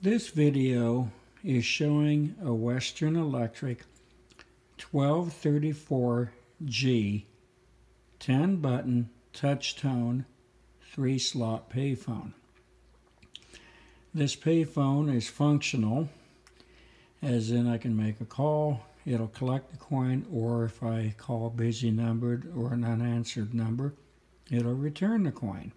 This video is showing a Western Electric 1234G 10-button touch-tone 3-slot payphone. This payphone is functional, as in I can make a call, it'll collect the coin, or if I call a busy number or an unanswered number, it'll return the coin.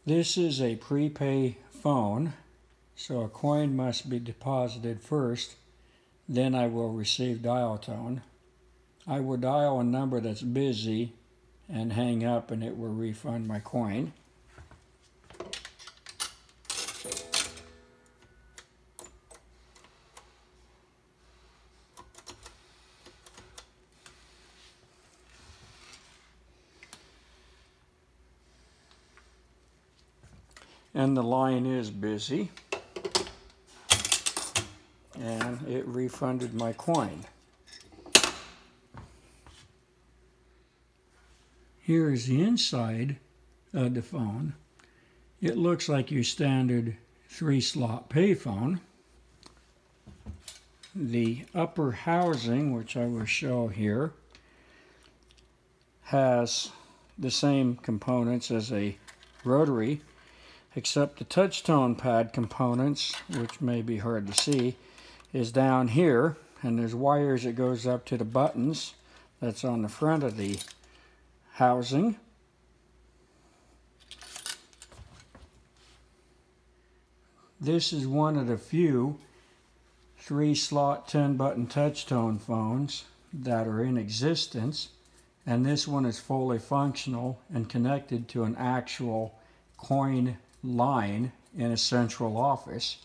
This is a prepay phone, so a coin must be deposited first, then I will receive dial tone. I will dial a number that's busy and hang up, and it will refund my coin. And the line is busy, and it refunded my coin. Here is the inside of the phone. It looks like your standard 3-slot payphone. The upper housing, which I will show here, has the same components as a rotary, except the touch-tone pad components, which may be hard to see, is down here, and there's wires that goes up to the buttons that's on the front of the housing. This is one of the few 3-slot 10-button touch-tone phones that are in existence, and this one is fully functional and connected to an actual coin line in a central office.